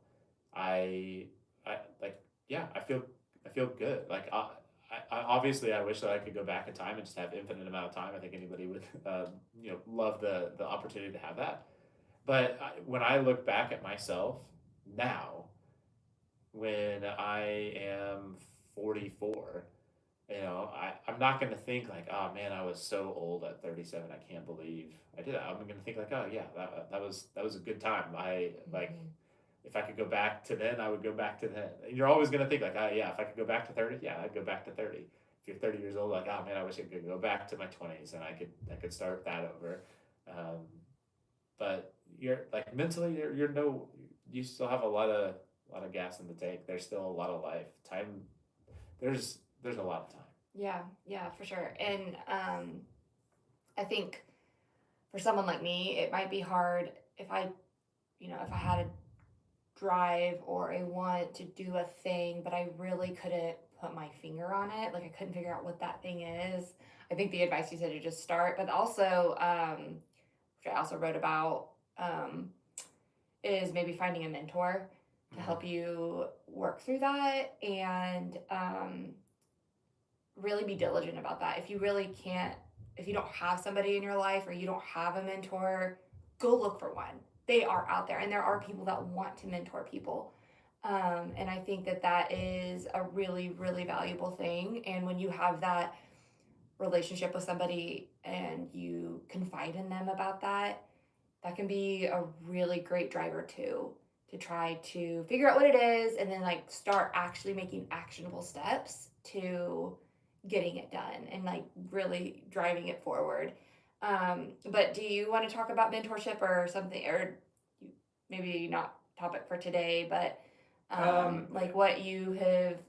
I like, yeah, I feel good. Like, obviously I wish that I could go back in time and just have infinite amount of time. I think anybody would love the opportunity to have that. But when I look back at myself now, when I am 44, I'm not going to think like, oh man, I was so old at 37. I can't believe I did that. I'm going to think like, oh yeah, that was a good time. I like, if I could go back to then, I would go back to then. You're always gonna think like, oh yeah, if I could go back to 30, yeah, I'd go back to 30. If you're 30 years old, like, oh man, I wish I could go back to my 20s and I could start that over. Um, but you're like mentally, you're no, you still have a lot of gas in the tank. There's still a lot of life. Time, there's a lot of time. Yeah, yeah, for sure. And I think for someone like me, it might be hard if if I had a drive or a want to do a thing, but I really couldn't put my finger on it. Like I couldn't figure out what that thing is. I think the advice you said to just start, but also, which I also wrote about, is maybe finding a mentor to Mhm. help you work through that and really be diligent about that. If you really can't, if you don't have somebody in your life or you don't have a mentor, go look for one. They are out there, and there are people that want to mentor people. And I think that that is a really, really valuable thing. And when you have that relationship with somebody and you confide in them about that, that can be a really great driver too, to try to figure out what it is and then like start actually making actionable steps to getting it done and like really driving it forward. But do you want to talk about mentorship or something, or maybe not topic for today, but Um, like what you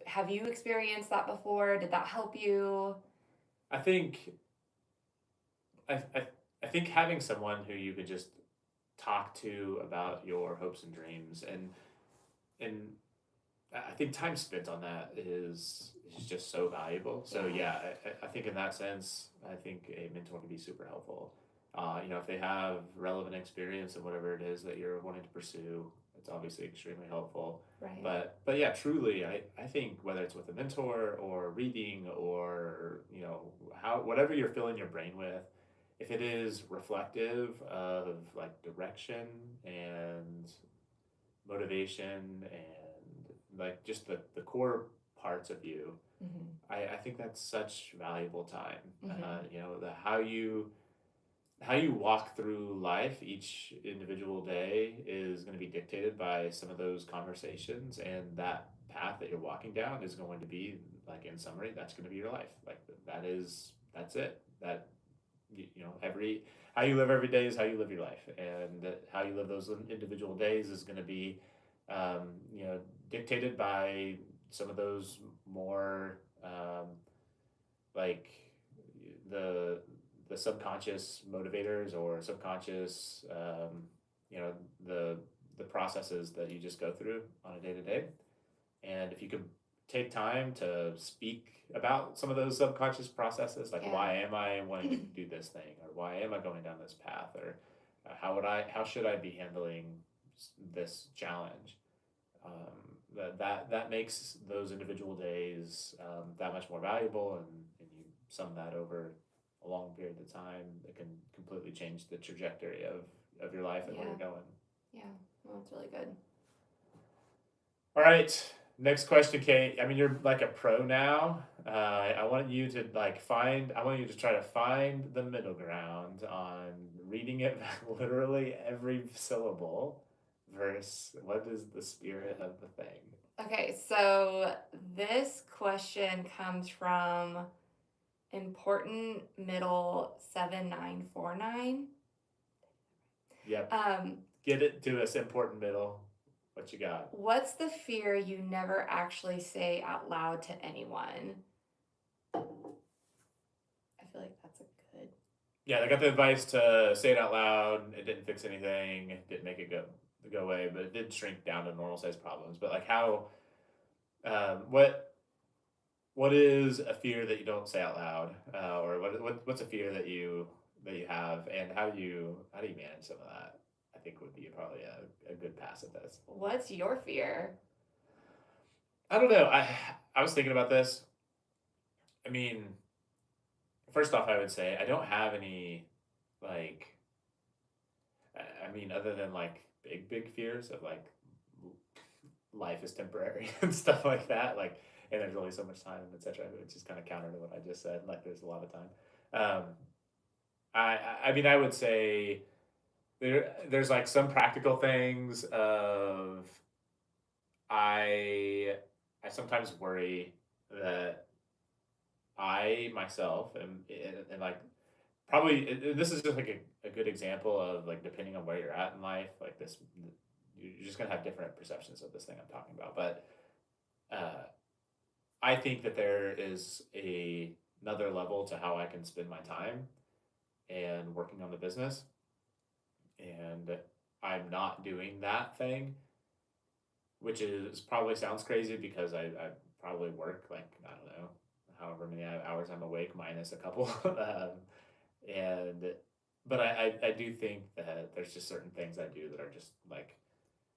have you experienced that before? Did that help you? I think I, I I think having someone who you could just talk to about your hopes and dreams, and I think time spent on that is just so valuable. So Yeah. yeah, I think in that sense, I think a mentor can be super helpful. If they have relevant experience in whatever it is that you're wanting to pursue, it's obviously extremely helpful. Right. But yeah, truly, I think whether it's with a mentor or reading or how whatever you're filling your brain with, if it is reflective of like direction and motivation and like just the core parts of you, Mm-hmm. I think that's such valuable time. Mm-hmm. The how you walk through life each individual day is going to be dictated by some of those conversations, and that path that you're walking down is going to be, like, in summary, that's going to be your life. Like, that's it. That every how you live every day is how you live your life, and how you live those individual days is going to be um, you know dictated by some of those more like the the subconscious motivators or subconscious you know the the processes that you just go through on a day to day. And if you could take time to speak about some of those subconscious processes, like, Yeah. why am I wanting to do this thing, or why am I going down this path, or how should I be handling this challenge? That makes those individual days that much more valuable, and you sum that over a long period of time, it can completely change the trajectory of your life and where Yeah. you're going. Yeah. Well, that's really good. All right. Next question, Kate. I mean, you're like a pro now. I want you to I want you to try to find the middle ground on reading it literally every syllable versus what is the spirit of the thing. Okay, so this question comes from important middle 7949. Yep. Um, Get it to us, important middle. What you got? what's the fear you never actually say out loud to anyone? I feel like that's a good. Yeah, they got the advice to say it out loud. It didn't fix anything. It didn't make it go away, but it did shrink down to normal size problems. But like how, what is a fear that you don't say out loud, or what's a fear that you have, and how do you manage some of that? I think would be probably a good pass at this. What's your fear? I don't know. I was thinking about this. I mean, first off, I would say I don't have any like I mean, other than like big fears of like life is temporary and stuff like that, like, and there's only so much time, etc., which is kind of counter to what I just said. Like, there's a lot of time. Um, I mean, I would say there's like some practical things of I sometimes worry that I myself am and like probably this is just like a good example of like depending on where you're at in life, like this you're just gonna have different perceptions of this thing I'm talking about. But uh, I think that there is another level to how I can spend my time and working on the business, and I'm not doing that thing, which is probably sounds crazy because I probably work like I don't know however many hours I'm awake minus a couple, and but I do think that there's just certain things I do that are just like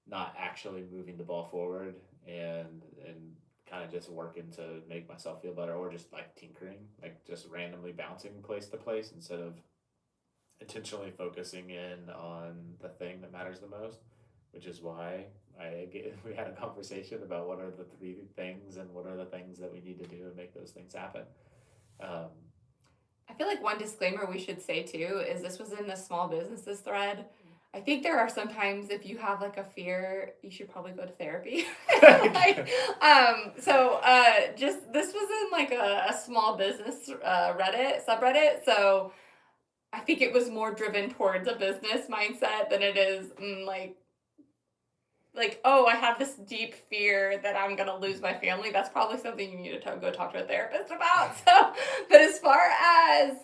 not actually moving the ball forward and kind of just working to make myself feel better or just like tinkering, like just randomly bouncing place to place instead of intentionally focusing in on the thing that matters the most, which is why we had a conversation about what are the three things and what are the things that we need to do to make those things happen. Um, I feel like one disclaimer we should say too is this was in the small businesses thread. I think there are sometimes if you have like a fear, you should probably go to therapy. like, just this was in like a small business Reddit subreddit, so I think it was more driven towards a business mindset than it is like, oh, I have this deep fear that I'm gonna lose my family. That's probably something you need to go talk to a therapist about. So, but as far as,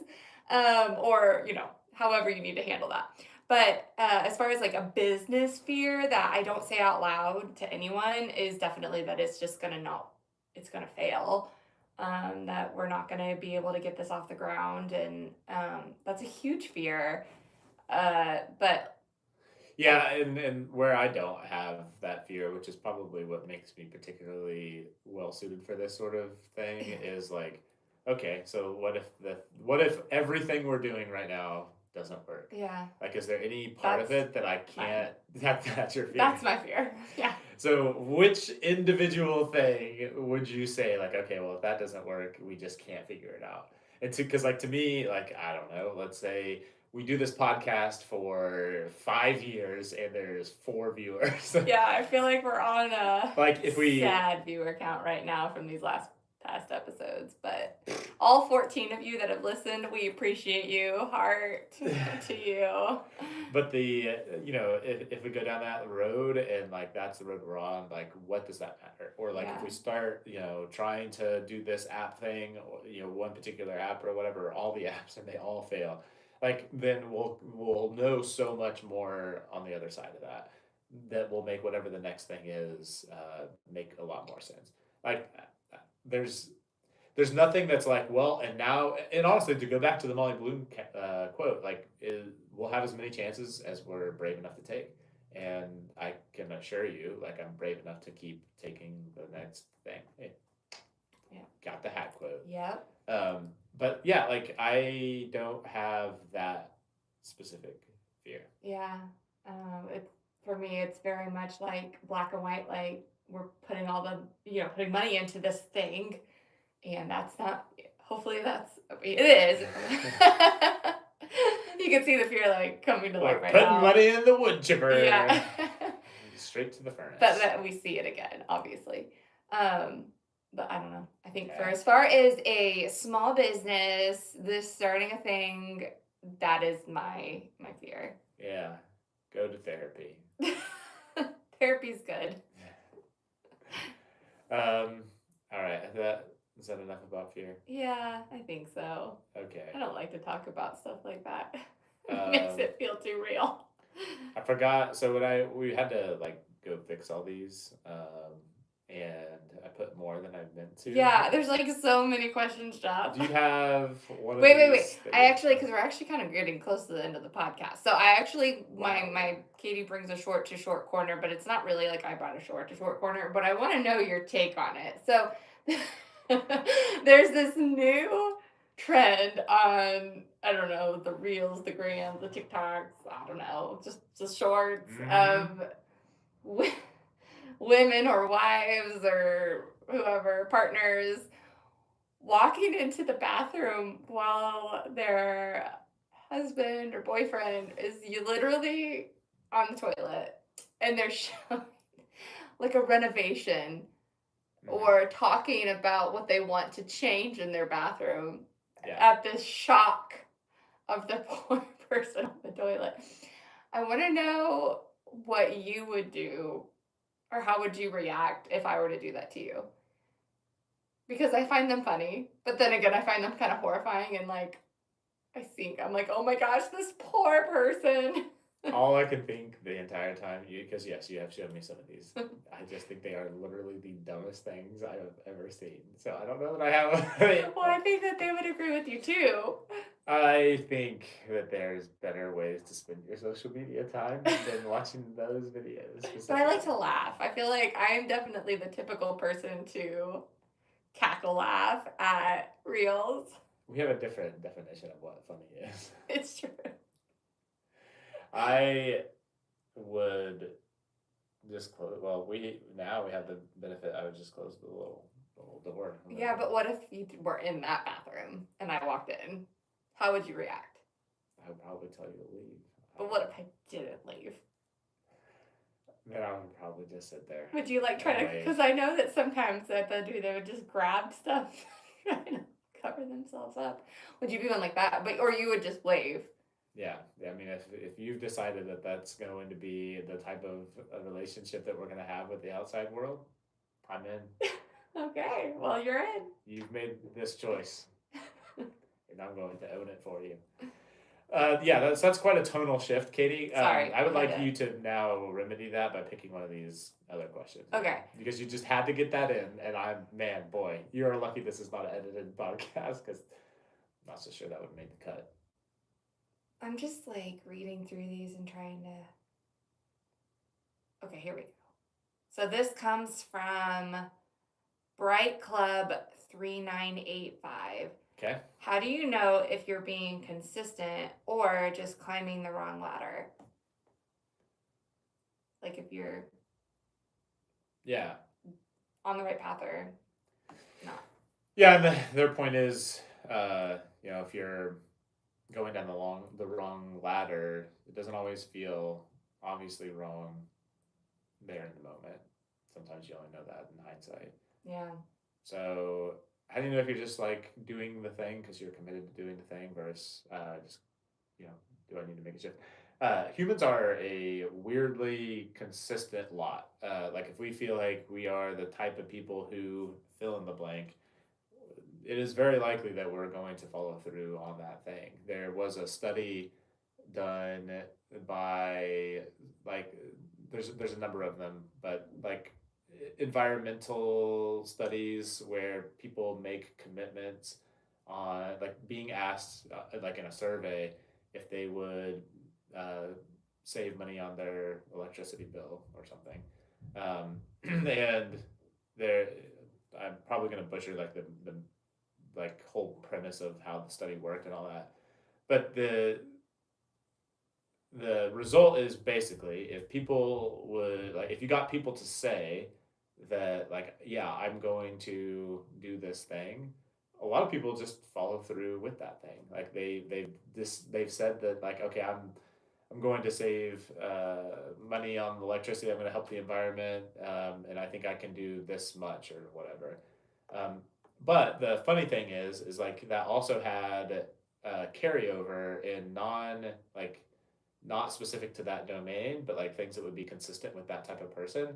or however you need to handle that. But as far as like a business fear that I don't say out loud to anyone is definitely that it's just gonna not, it's gonna fail. That we're not gonna be able to get this off the ground, and that's a huge fear. But Yeah, and where I don't have that fear, which is probably what makes me particularly well suited for this sort of thing, is like, okay, so what if everything we're doing right now doesn't work? yeah, Like, is there any part of it that I can't? That's your fear. that's my fear. Yeah. So, which individual thing would you say, like, okay, well, if that doesn't work, we just can't figure it out? And because, like, to me, like, I don't know, let's say we do this podcast for 5 years and there's 4 viewers. Yeah, I feel like we're on a Like, if we, sad viewer count right now from these last past episodes, but all 14 of you that have listened, we appreciate you. Heart to you. but if we go down that road and like that's the road we're on, like, what does that matter? Or like if Yeah. we start, trying to do this app thing, or, one particular app or whatever, all the apps and they all fail, like then we'll know so much more on the other side of that that will make whatever the next thing is make a lot more sense. Like there's there's nothing that's like, well, and now, and honestly, to go back to the Molly Bloom quote, like, we'll have as many chances as we're brave enough to take. And I can assure you, like, I'm brave enough to keep taking the next thing. Hey, Yeah. got the hat quote. Yep. But yeah, like, I don't have that specific fear. Yeah. It for me, it's very much like black and white. Like we're putting all the putting money into this thing, and that's not. Hopefully, it is. You can see the fear like coming to life right putting now. money in the wood chipper. Yeah. Straight to the furnace. But that we see it again, obviously. But I don't know. I think for as far as a small business, this starting a thing, that is my fear. Yeah. Go to therapy. Therapy's good. All right. Is that enough about fear? Yeah, I think so. Okay. I don't like to talk about stuff like that. It makes it feel too real. I forgot. So we had to like go fix all these, and I put more than I meant to. Yeah, there's like so many questions, Jeff. Do you have one? Wait. Because we're actually kind of getting close to the end of the podcast. So I actually, my Katie brings a short to short corner, but it's not really like I brought a short to short corner, but I want to know your take on it. So there's this new trend on, I don't know, the reels, the grams, the TikToks, I don't know, just the shorts of women or wives or whoever, partners, walking into the bathroom while their husband or boyfriend is literally on the toilet, and they're showing like a renovation Mhm. or talking about what they want to change in their bathroom Yeah. at this shock of the poor person on the toilet. I want to know what you would do or how would you react if I were to do that to you? Because I find them funny, but then again, I find them kind of horrifying and like I'm like, oh my gosh, this poor person. All I can think the entire time, because yes, you have shown me some of these. I just think they are literally the dumbest things I have ever seen. So I don't know that I have. Well, I think that they would agree with you too. I think that there's better ways to spend your social media time than watching those videos But I like specifically. to laugh. I feel like I am definitely the typical person to cackle laugh at reels. We have a different definition of what funny is. It's true. I would just close. Well, we have the benefit. I would just close the little door. Yeah, but what if you were in that bathroom and I walked in? How would you react? I would probably tell you to leave. But what if I didn't leave? Then I would probably just sit there. Would you like try and to? wait. Because I know that sometimes that they would just grab stuff, trying to cover themselves up. Would you be one like that? But or you would just wave. Yeah, I mean, if you've decided that that's going to be the type of a relationship that we're going to have with the outside world, I'm in. Okay, well you're in. You've made this choice, and I'm going to own it for you. Yeah, that's quite a tonal shift, Katie. Sorry, I would I had like to- you to now remedy that by picking one of these other questions. Okay. Because you just had to get that in, and man, boy, you're lucky this is not an edited podcast, because I'm not so sure that would make the cut. I'm just like reading through these and trying to. Okay, here we go. So this comes from Bright Club 3985. Okay? How do you know if you're being consistent or just climbing the wrong ladder? Like if you're Yeah. on the right path or not. Yeah, and their point is, if you're going down the wrong ladder, it doesn't always feel obviously wrong there in the moment. Sometimes you only know that in hindsight. Yeah. So how do you know if you're just like doing the thing because you're committed to doing the thing versus just do I need to make a shift? Humans are a weirdly consistent lot. Like if we feel like we are the type of people who fill in the blank, it is very likely that we're going to follow through on that thing. There was a study done by like there's a number of them, but like environmental studies where people make commitments on like being asked like in a survey if they would uh, save money on their electricity bill or something. And there, I'm probably going to butcher like the like whole premise of how the study worked and all that. But the result is basically if people would like if you got people to say that like yeah I'm going to do this thing, a lot of people just follow through with that thing. Like they've said that like okay I'm going to save money on electricity. I'm going to help the environment, and I think I can do this much or whatever. Um, but the funny thing is like that also had carryover in like not specific to that domain, but like things that would be consistent with that type of person.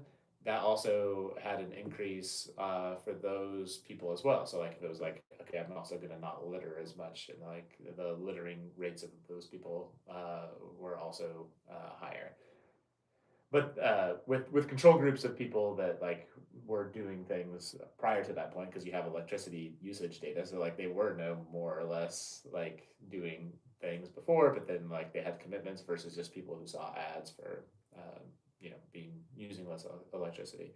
That also had an increase for those people as well. So like if it was like, okay, I'm also going to not litter as much, and like the littering rates of those people were also higher. But with control groups of people that like were doing things prior to that point, because you have electricity usage data, so like they were no more or less like doing things before, but then like they had commitments versus just people who saw ads for being using less electricity.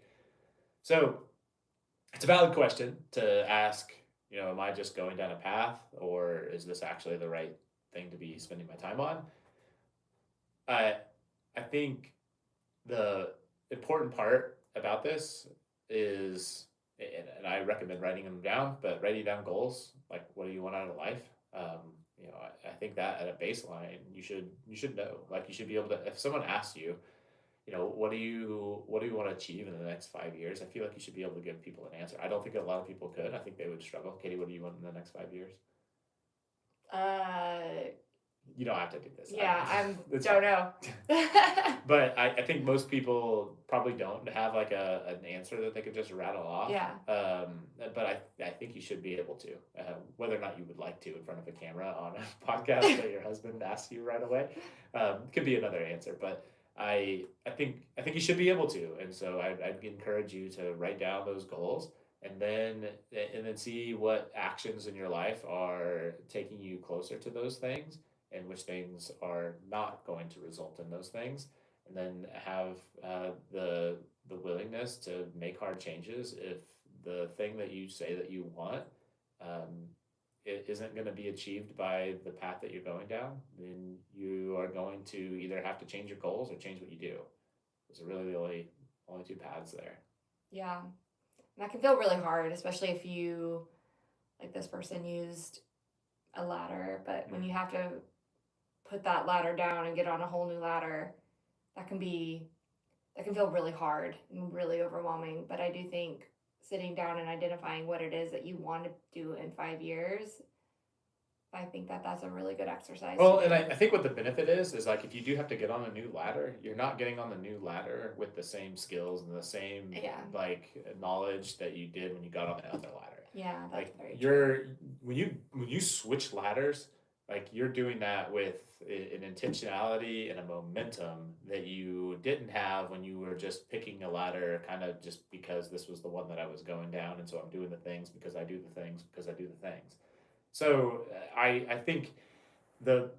So it's a valid question to ask. Am I just going down a path, or is this actually the right thing to be spending my time on? I I think the important part about this is, and I recommend writing them down, but writing down goals, like what do you want out of life? I think that at a baseline, you should know, like you should be able to, if someone asks you, what do you want to achieve in the next 5 years? I feel like you should be able to give people an answer. I don't think a lot of people could. I think they would struggle. Katie, what do you want in the next 5 years? Uh, You don't have to do this. yeah, It's don't fine. know. But I think most people probably don't have like an answer that they could just rattle off. Yeah. But I think you should be able to, whether or not you would like to in front of a camera on a podcast that your husband asks you right away, could be another answer. But I think you should be able to, and so I'd encourage you to write down those goals and then see what actions in your life are taking you closer to those things and which things are not going to result in those things, and then have the willingness to make hard changes if the thing that you say that you want um, it isn't going to be achieved by the path that you're going down. Then you are going to either have to change your goals or change what you do. Those are really the only two paths there. Yeah. And that can feel really hard, especially if you, like this person used a ladder, but when you have to put that ladder down and get on a whole new ladder, that can feel really hard and really overwhelming. But I do think sitting down and identifying what it is that you want to do in 5 years, I think that that's a really good exercise. Well, and I think what the benefit is like if you do have to get on a new ladder, you're not getting on the new ladder with the same skills and the same like knowledge that you did when you got on the other ladder. Yeah, that's like very you're true. When you switch ladders, like you're doing that with an intentionality and a momentum that you didn't have when you were just picking a ladder kind of just because this was the one that I was going down, and so I'm doing the things because I do the things because I do the things. So I think the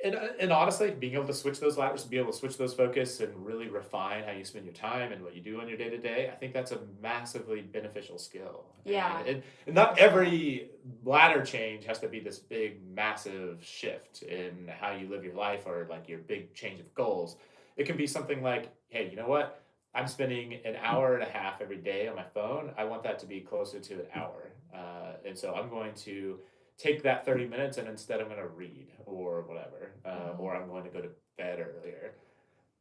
and honestly, being able to switch those ladders, to be able to switch those focus and really refine how you spend your time and what you do on your day to day, I think that's a massively beneficial skill. Yeah. And not every ladder change has to be this big, massive shift in how you live your life or like your big change of goals. It can be something like, hey, you know what? I'm spending an hour and a half every day on my phone. I want that to be closer to an hour. And so I'm going to take that 30 minutes and instead I'm going to read or whatever, or I'm going to go to bed earlier.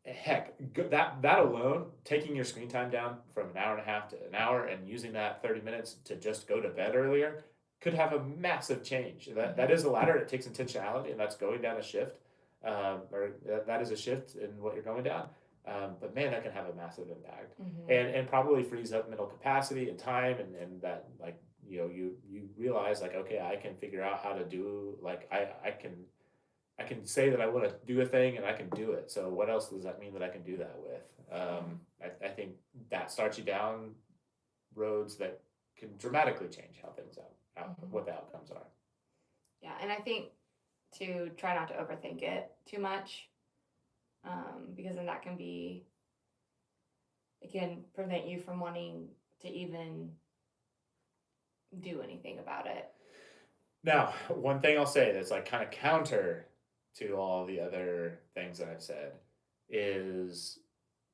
Heck, that alone, taking your screen time down from an hour and a half to an hour and using that 30 minutes to just go to bed earlier could have a massive change. That is a ladder. It takes intentionality, and that's going down a shift, or that is a shift in what you're going down. But man, that can have a massive impact, and probably frees up mental capacity and time, and that like you realize like, okay, I can figure out how to do, like I can say that I want to do a thing and I can do it. So what else does that mean that I can do that with? I think that starts you down roads that can dramatically change how things what the outcomes are. Yeah, and I think to try not to overthink it too much, because then it can prevent you from wanting to even do anything about it. Now, one thing I'll say that's like kind of counter to all the other things that I've said is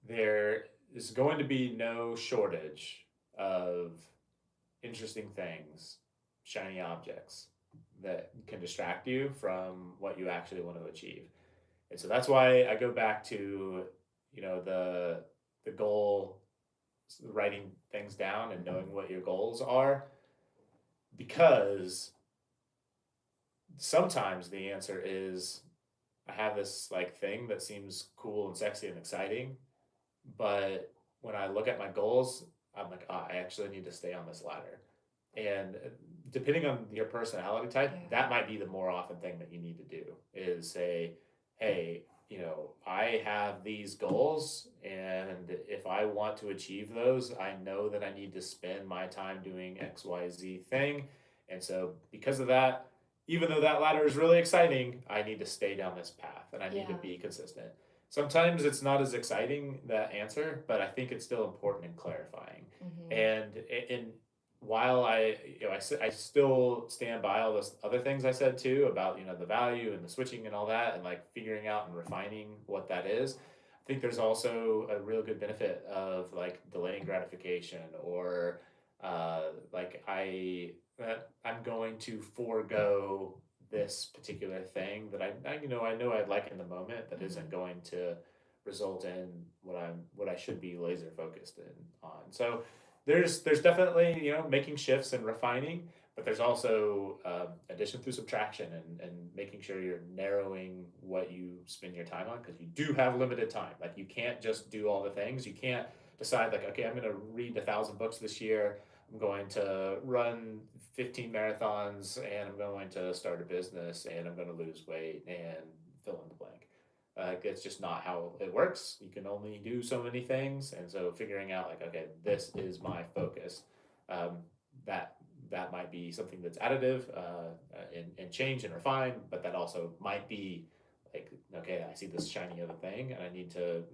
there is going to be no shortage of interesting things, shiny objects that can distract you from what you actually want to achieve. And so that's why I go back to, the goal, writing things down and knowing what your goals are, because sometimes the answer is I have this like thing that seems cool and sexy and exciting, but when I look at my goals, I'm like, I actually need to stay on this ladder. And depending on your personality type, that might be the more often thing that you need to do is say, hey, I have these goals, and if I want to achieve those, I know that I need to spend my time doing XYZ thing. And so because of that, even though that ladder is really exciting, I need to stay down this path and I need to be consistent. Sometimes it's not as exciting, that answer, but I think it's still important and clarifying. And while I still stand by all those other things I said too about the value and the switching and all that and like figuring out and refining what that is, I think there's also a real good benefit of like delaying gratification or like I'm going to forego this particular thing that I know I'd like in the moment that isn't going to result in what I should be laser focused in on. So there's definitely, making shifts and refining, but there's also addition through subtraction, and making sure you're narrowing what you spend your time on, because you do have limited time. Like, you can't just do all the things. You can't decide, like, okay, I'm going to read 1,000 books this year. I'm going to run 15 marathons, and I'm going to start a business, and I'm going to lose weight, and fill in the blank. It's just not how it works. You can only do so many things, and so figuring out, like, okay, this is my focus. Um, that that might be something that's additive, and change and refine, but that also might be like, okay, I see this shiny other thing, and I need to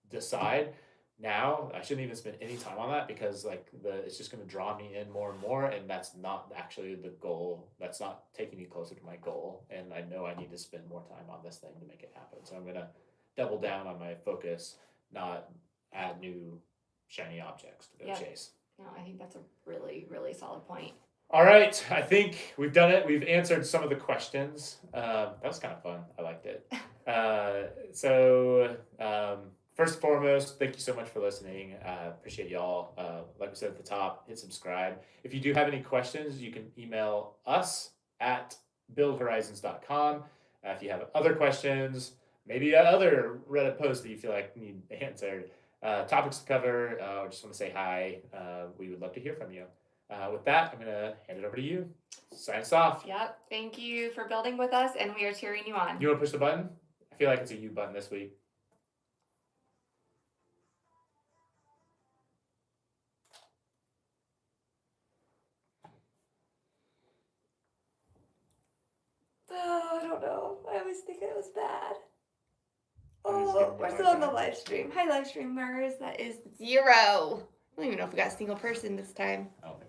decide now I shouldn't even spend any time on that, because like it's just going to draw me in more and more, and that's not actually the goal. That's not taking me closer to my goal, and I know I need to spend more time on this thing to make it happen. So I'm going to double down on my focus, not add new shiny objects to go chase. No, I think that's a really, really solid point. All right, I think we've done it. We've answered some of the questions. That was kind of fun. I liked it. First and foremost, thank you so much for listening. Appreciate y'all. Like we said at the top, hit subscribe. If you do have any questions, you can email us at buildhorizons.com. If you have other questions, maybe other Reddit posts that you feel like need answered, topics to cover, or just want to say hi, we would love to hear from you. With that, I'm going to hand it over to you. Sign us off. Yep. Thank you for building with us, and we are cheering you on. You want to push the button? I feel like it's a you button this week. Oh, I don't know. I always think it was bad. Oh, we're still on the live stream. Hi, live streamers. That is 0. I don't even know if we got a single person this time. I don't think